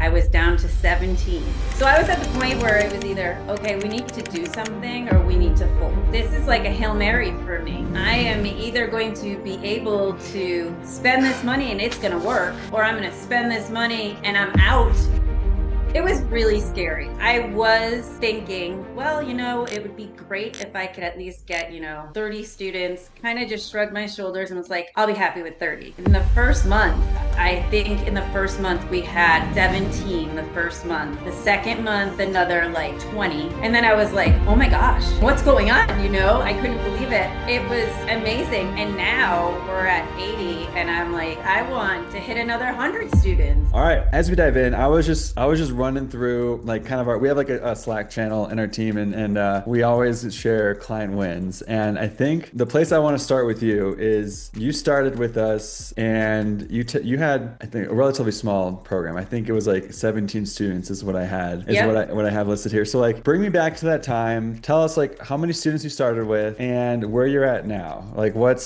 I was down to 17. So I was at the point where it was either, okay, we need to do something or we need to fold. This is like a Hail Mary for me. I am either going to be able to spend this money and it's going to work, or I'm going to spend this money and I'm out. It was really scary. I was thinking, well, it would be great if I could at least get, 30 students. Kind of just shrugged my shoulders and was like, I'll be happy with 30. In the first month, I think in the first month we had 17 the first month. The second month, another like 20. And then I was like, oh my gosh, what's going on? I couldn't believe it. It was amazing. And now we're at 80 and I'm like, I want to hit another 100 students. All right, as we dive in, I was just running through like kind of we have like a Slack channel in our team, and we always share client wins. And I think the place I want to start with you is you started with us, and you had, I think, a relatively small program. I think it was like 17 students is what I had, what I have listed here. So like, bring me back to that time. Tell us like how many students you started with and where you're at now. Like where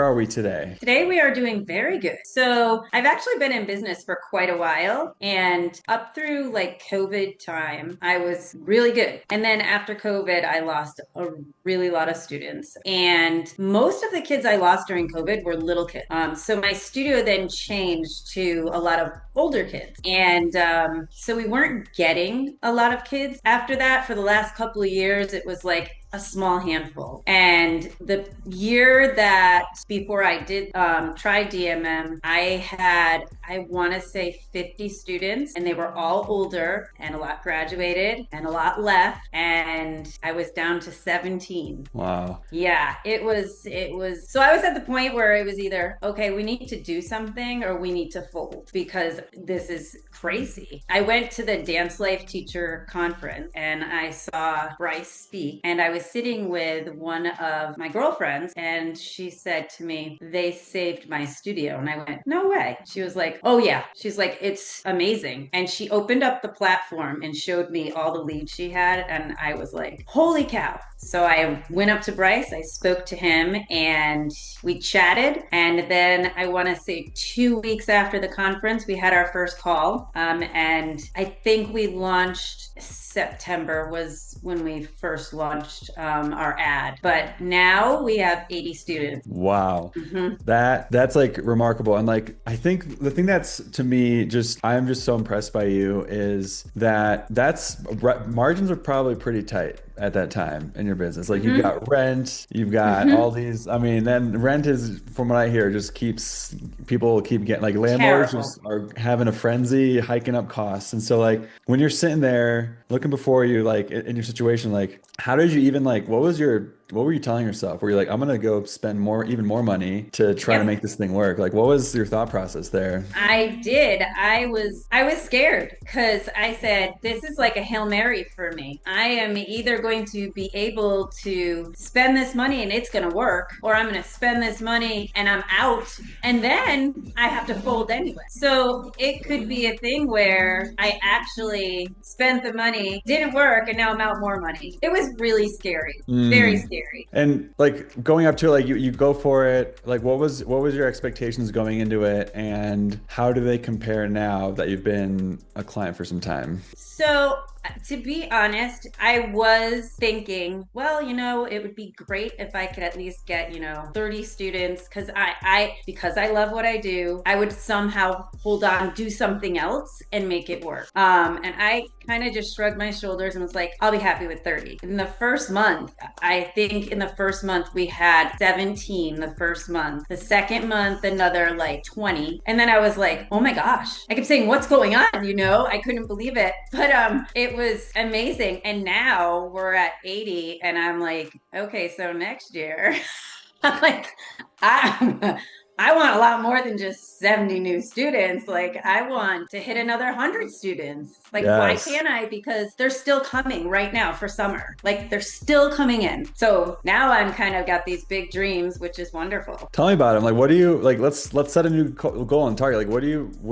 are we today? Today we are doing very good. So I've actually been in business for quite a while, and up through like COVID time, I was really good. And then after COVID, I lost a really lot of students. And most of the kids I lost during COVID were little kids. So my studio then changed to a lot of older kids. And so we weren't getting a lot of kids. After that, for the last couple of years, it was like a small handful. And the year that before I did try DMM, I want to say 50 students, and they were all older, and a lot graduated and a lot left, and I was down to 17. Wow. Yeah, it was so I was at the point where it was either, okay, we need to do something or we need to fold because this is crazy. I went to the Dance Life Teacher Conference and I saw Bryce speak, and I was sitting with one of my girlfriends, and she said to me, they saved my studio. And I went, no way. She was like, oh yeah. She's like, it's amazing. And she opened up the platform and showed me all the leads she had, and I was like, holy cow. So I went up to Bryce, I spoke to him, and we chatted. And then I want to say 2 weeks after the conference, we had our first call. And I think we launched September was when we first launched our ad. But now we have 80 students. Wow. That's like remarkable. And like, I think the thing that's to me, I'm just so impressed by you is that margins are probably pretty tight at that time in your business. Like you've got rent, you've got all these, then rent is, from what I hear, just people keep getting, like landlords just are having a frenzy, hiking up costs. And so like when you're sitting there looking before you, like in your situation, like how did you even like, what were you telling yourself? Were you like, I'm going to go spend even more money to try to make this thing work? Like, what was your thought process there? I did. I was scared because I said, this is like a Hail Mary for me. I am either going to be able to spend this money and it's going to work, or I'm going to spend this money and I'm out, and then I have to fold anyway. So it could be a thing where I actually spent the money, didn't work, and now I'm out more money. It was really scary. Very scary. And like going up to it, like you go for it, like what was your expectations going into it, and how do they compare now that you've been a client for some time? So to be honest, I was thinking, well, it would be great if I could at least get, 30 students, because I love what I do. I would somehow hold on, do something else and make it work. And I kind of just shrugged my shoulders and was like, I'll be happy with 30. In the first month, I think in the first month we had 17 the first month. The second month, another like 20. And then I was like, oh my gosh. I kept saying, what's going on? I couldn't believe it. But it was amazing. And now we're at 80 and I'm like, okay, so next year, I'm like, I want a lot more than just 70 new students. Like, I want to hit another 100 students. Like, why can't I? Because they're still coming right now for summer. Like, they're still coming in. So now I'm kind of got these big dreams, which is wonderful. Tell me about them. Like, what do you like? Let's set a new goal and target. Like, where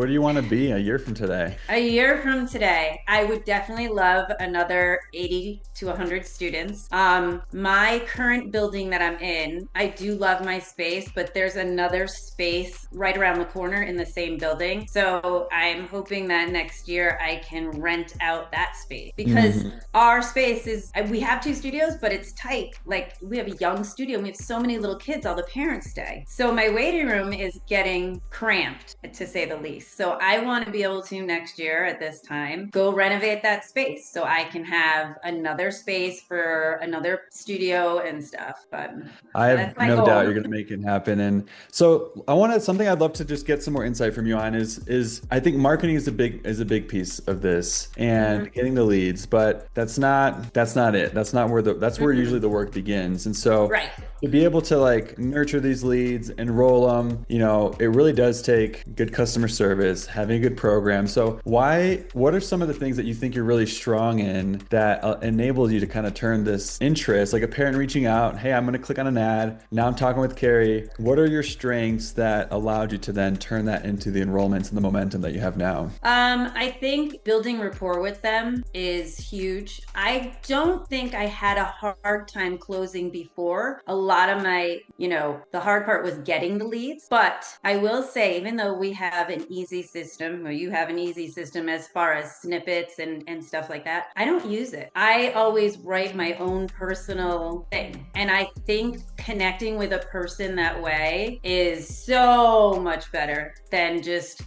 do you want to be a year from today? A year from today, I would definitely love another 80 to 100 students. My current building that I'm in, I do love my space, but there's another space right around the corner in the same building. So I'm hoping that next year I can rent out that space, because our space is, we have 2 studios, but it's tight. Like, we have a young studio and we have so many little kids, all the parents stay. So my waiting room is getting cramped, to say the least. So I want to be able to next year at this time go renovate that space so I can have another space for another studio and stuff. But I have that's my no goal. doubt you're going to make it happen. And so I want to, something I'd love to just get some more insight from you on is I think marketing is a big piece of this, and getting the leads, but that's not it. That's not where that's where usually the work begins. And so Right. to be able to like nurture these leads, enroll them, you know, it really does take good customer service, having a good program. So what are some of the things that you think you're really strong in that enables you to kind of turn this interest, like a parent reaching out, hey, I'm going to click on an ad. Now I'm talking with Carrie. What are your strengths that allowed you to then turn that into the enrollments and the momentum that you have now? I think building rapport with them is huge. I don't think I had a hard time closing before. A lot of my, the hard part was getting the leads. But I will say, even though we have an easy system, or you have an easy system as far as snippets and stuff like that, I don't use it. I always write my own personal thing. And I think connecting with a person that way is so much better than just,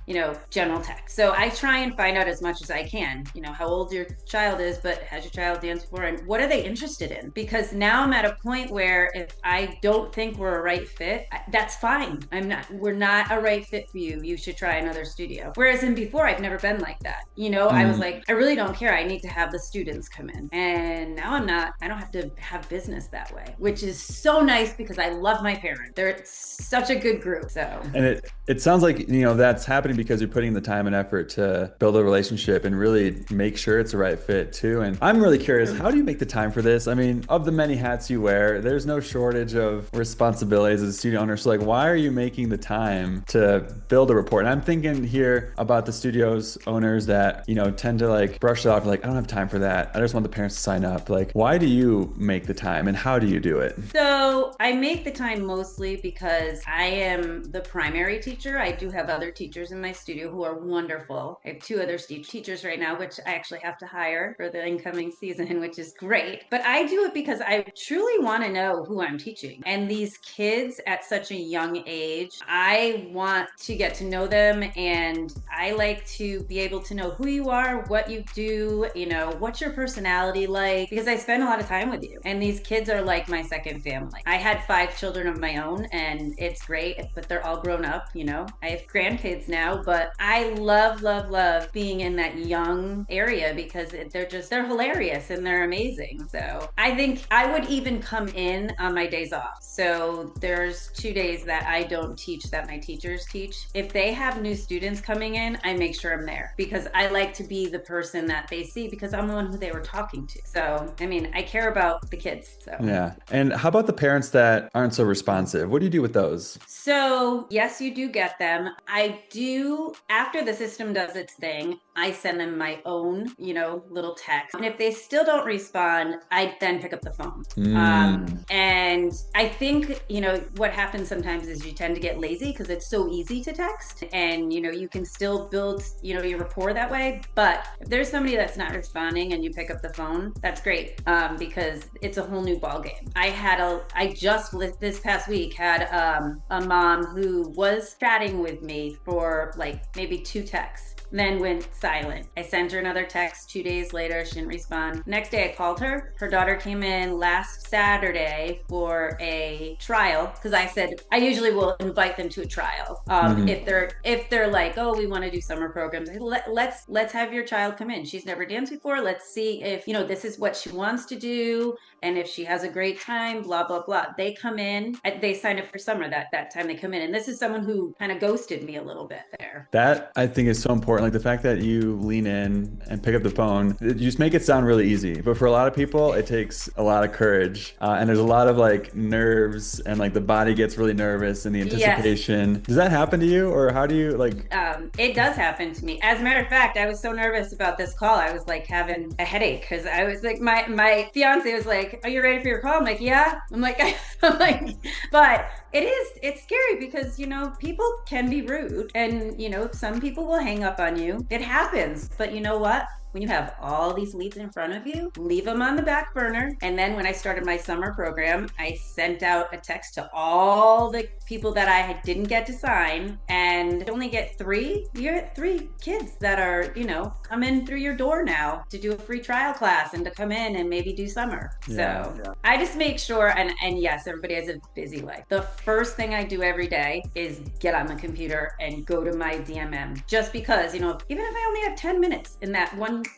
general text. So I try and find out as much as I can, how old your child is, but has your child danced before, and what are they interested in? Because now I'm at a point where if I don't think we're a right fit, that's fine. We're not a right fit for you. You should try another studio. Whereas in before, I've never been like that. I was like, I really don't care. I need to have the students come in. And now I don't have to have business that way, which is so nice because I love my parents. They're such a good group. So, and it sounds like, that's happening because you're putting the time and effort to build a relationship and really make sure it's the right fit too. And I'm really curious, how do you make the time for this? I mean, of the many hats you wear, there's no shortage of responsibilities as a studio owner. So like, why are you making the time to build a rapport? And I'm thinking here about the studios owners that, tend to like brush it off, like, I don't have time for that. I just want the parents to sign up. Like, why do you make the time and how do you do it? So I make the time mostly because I am the primary teacher. I do have other teachers in my studio who are wonderful. I have 2 other teachers right now, which I actually have to hire for the incoming season, which is great. But I do it because I truly want to know who I'm teaching. And these kids at such a young age, I want to get to know them, and I like to be able to know who you are, what you do, what's your personality like, because I spend a lot of time with you. And these kids are like my second family. I had 5 children of my own, and it's great, but they're all grown up, I have grandkids now, but I love being in that young area because they're hilarious and they're amazing. So I think I would even come in on my days off. So there's 2 days that I don't teach that my teachers teach. If they have new students coming in, I make sure I'm there because I like to be the person that they see because I'm the one who they were talking to. So, I care about the kids. So yeah. And how about the parents that aren't so responsive? What do you do with those? So yes, you do get them. I do, after the system does its thing, I send them my own, little text. And if they still don't respond, I then pick up the phone. And I think, what happens sometimes is you tend to get lazy because it's so easy to text and, you can still build, your rapport that way. But if there's somebody that's not responding and you pick up the phone, that's great because it's a whole new ballgame. I just this past week had a mom who was chatting with me for like maybe 2 texts. Then went silent. I sent her another text 2 days later. She didn't respond. Next day I called her. Her daughter came in last Saturday for a trial because I said I usually will invite them to a trial. If they're like, oh, we want to do summer programs, let's have your child come in. She's never danced before. Let's see if this is what she wants to do and if she has a great time. Blah blah blah. They come in. They signed up for summer that time. They come in, and this is someone who kind of ghosted me a little bit there. That I think is so important. Like the fact that you lean in and pick up the phone, you just make it sound really easy. But for a lot of people, it takes a lot of courage. And there's a lot of like nerves and like the body gets really nervous and the anticipation. Yes. Does that happen to you or how do you like? It does happen to me. As a matter of fact, I was so nervous about this call. I was like having a headache because I was like, my fiance was like, are you ready for your call? I'm like, yeah. I'm like, but it's scary because, people can be rude and, some people will hang up on you. It happens. But you know what? When you have all these leads in front of you, leave them on the back burner. And then when I started my summer program, I sent out a text to all the people that I didn't get to sign, and only get three. You get 3 kids that are, coming through your door now to do a free trial class and to come in and maybe do summer. Yeah. So I just make sure, and yes, everybody has a busy life. The first thing I do every day is get on the computer and go to my DMM, just because, even if I only have 10 minutes in that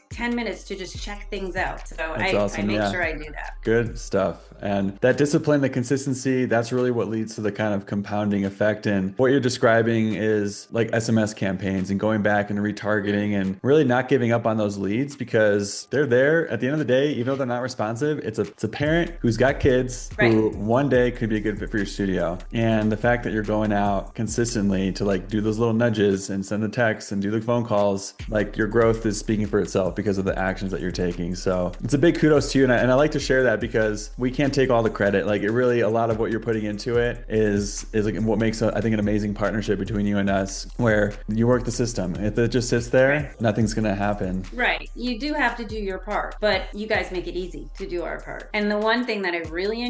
10 minutes to just check things out. So Awesome. I make sure I do that. Good stuff. And that discipline, the consistency, that's really what leads to the kind of compounding effect. And what you're describing is like SMS campaigns and going back and retargeting and really not giving up on those leads, because they're there at the end of the day. Even though they're not responsive, it's a parent who's got kids who one day could be a good fit for your studio. And the fact that you're going out consistently to like do those little nudges and send the texts and do the phone calls, like your growth is speaking for itself because of the actions that you're taking. So it's a big kudos to you. And I like to share that because we can't take all the credit. Like it really, a lot of what you're putting into it is like what makes, I think, an amazing partnership between you and us, where you work the system. If it just sits there, nothing's going to happen. Right. You do have to do your part, but you guys make it easy to do our part. And the one thing that I really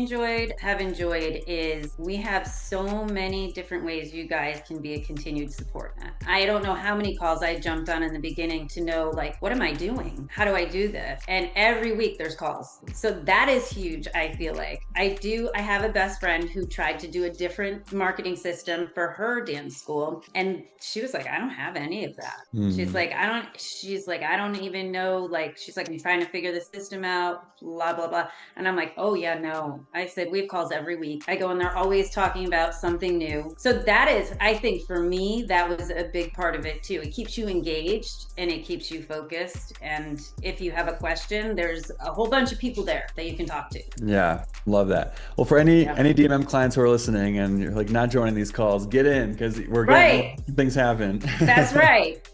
have enjoyed is we have so many different ways you guys can be a continued support. I don't know how many calls I jumped on in the beginning to know, like, what am I doing? How do I do this? And every week there's calls. So that is huge, I feel like. I have a best friend who tried to do a different marketing system for her dance school. And she was like, I don't have any of that. She's like, I don't even know, like, she's like, I'm trying to figure the system out, blah, blah, blah. And I'm like, oh yeah, no. I said, we have calls every week. I go and they're always talking about something new. So that is, I think for me, that was a big part of it too. It keeps you engaged and it keeps you focused. And if you have a question, there's a whole bunch of people there that you can talk to. Yeah, love that. Well, for any DMM clients who are listening and you're like not joining these calls, get in, because we're getting things happen. That's right.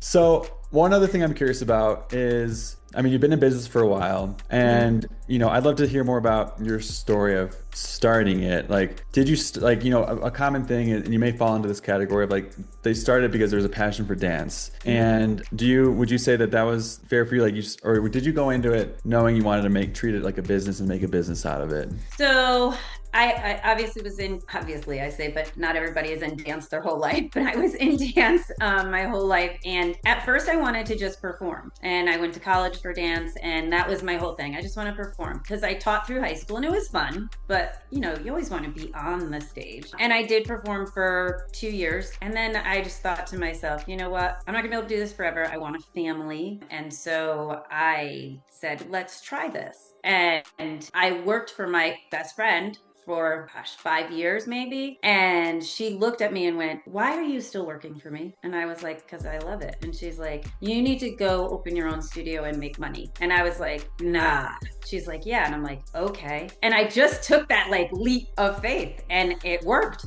So one other thing I'm curious about is, I mean, you've been in business for a while, and I'd love to hear more about your story of starting it. Like, did you a common thing, and you may fall into this category of like, they started because there was a passion for dance. And would you say that was fair for you? Like, or did you go into it knowing you wanted to treat it like a business and make a business out of it? So I obviously I say, but not everybody is in dance their whole life, but I was in dance my whole life. And at first I wanted to just perform, and I went to college for dance, and that was my whole thing. I just want to perform because I taught through high school and it was fun, but you always want to be on the stage. And I did perform for 2 years. And then I just thought to myself, you know what? I'm not gonna be able to do this forever. I want a family. And so I said, let's try this. And I worked for my best friend for 5 years maybe. And she looked at me and went, why are you still working for me? And I was like, because I love it. And she's like, you need to go open your own studio and make money. And I was like, nah. She's like, yeah. And I'm like, okay. And I just took that like leap of faith, and it worked.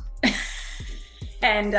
And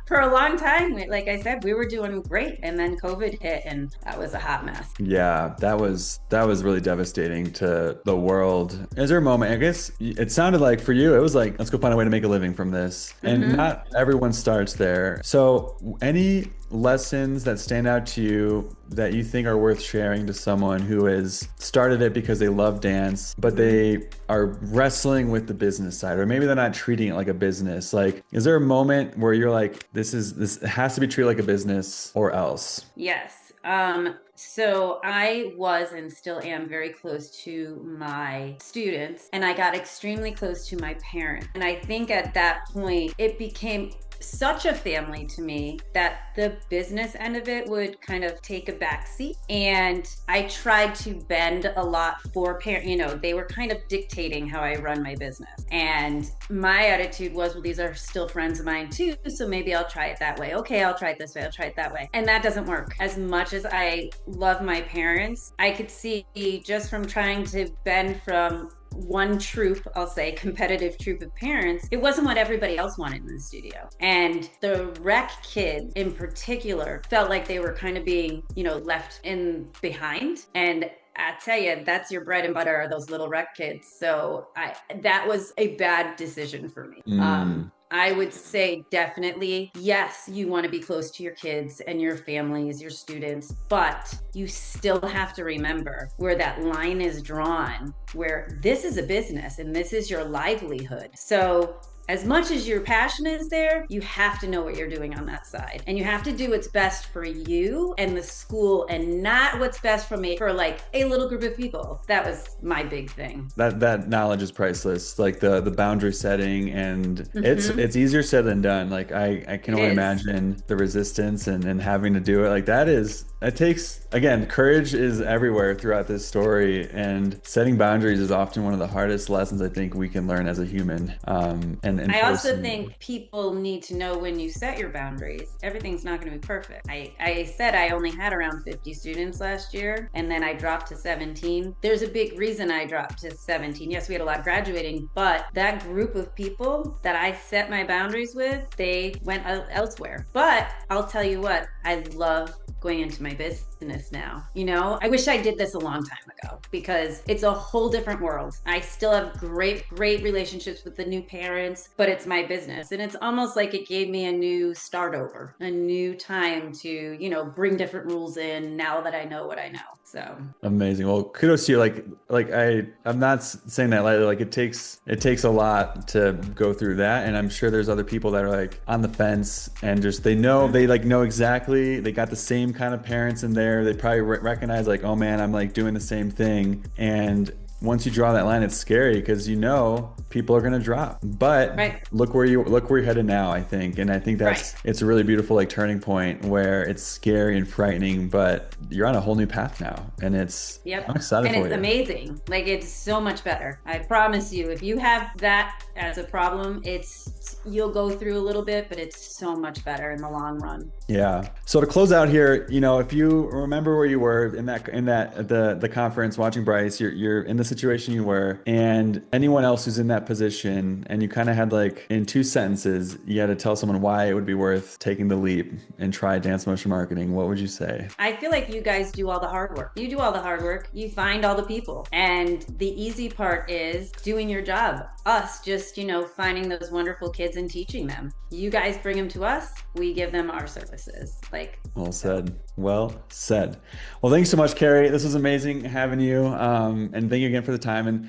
for a long time, like I said, we were doing great, and then COVID hit, and that was a hot mess. Yeah, that was really devastating to the world. Is there a moment, I guess it sounded like for you, it was like, let's go find a way to make a living from this. And not everyone starts there. So any lessons that stand out to you that you think are worth sharing to someone who has started it because they love dance, but they are wrestling with the business side, or maybe they're not treating it like a business? Like, is there a moment where you're like, this has to be treated like a business or else? Yes. So I was and still am very close to my students, and I got extremely close to my parents. And I think at that point, it became such a family to me that the business end of it would kind of take a back seat. And I tried to bend a lot for parents. They were kind of dictating how I run my business. And my attitude was, well, these are still friends of mine too, so maybe I'll try it that way. Okay, I'll try it this way. I'll try it that way. And that doesn't work. As much as I love my parents, I could see just from trying to bend from one troop, I'll say competitive troop of parents, it wasn't what everybody else wanted in the studio. And the rec kids in particular felt like they were kind of being, left in behind. And I tell you, that's your bread and butter are those little rec kids. So that was a bad decision for me. Mm. I would say definitely, yes, you want to be close to your kids and your families, your students, but you still have to remember where that line is drawn, where this is a business and this is your livelihood. So as much as your passion is there, you have to know what you're doing on that side. And you have to do what's best for you and the school and not what's best for like a little group of people. That was my big thing. That knowledge is priceless. Like the boundary setting, and it's easier said than done. Like I can only imagine the resistance and having to do it. Like it takes, again, courage is everywhere throughout this story, and setting boundaries is often one of the hardest lessons I think we can learn as a human. And I also think people need to know when you set your boundaries, everything's not going to be perfect. I said I only had around 50 students last year, and then I dropped to 17. There's a big reason I dropped to 17. Yes, we had a lot graduating, but that group of people that I set my boundaries with, they went elsewhere. But I'll tell you what, I love going into my business now. You know, I wish I did this a long time ago because it's a whole different world. I still have great relationships with the new parents, but it's my business. And it's almost like it gave me a new start over, a new time to, you know, bring different rules in now that I know what I know. So amazing. Well, kudos to you. I'm not saying that lightly. Like it takes a lot to go through that. And I'm sure there's other people that are like on the fence and just, they know exactly, they got the same kind of parents in there. They probably recognize like, oh man, I'm like doing the same thing. And once you draw that line, it's scary because you know people are going to drop. But look where you're headed now, I think. And I think it's a really beautiful like turning point where it's scary and frightening, but you're on a whole new path now. And I'm excited for you. And it's amazing. Like it's so much better. I promise you, if you have that as a problem, you'll go through a little bit, but it's so much better in the long run. Yeah. So to close out here, you know, if you remember where you were in the conference watching Bryce, you're in the situation you were, and anyone else who's in that position, and you kind of had like in 2 sentences, you had to tell someone why it would be worth taking the leap and try Dance Motion Marketing, what would you say? I feel like you guys do all the hard work. You do all the hard work. You find all the people. And the easy part is doing your job. Us just, you know, finding those wonderful kids and teaching them. You guys bring them to us. We give them our services. Well said. Well said. Well, thanks so much, Carrie. This was amazing having you. And thank you again for the time. And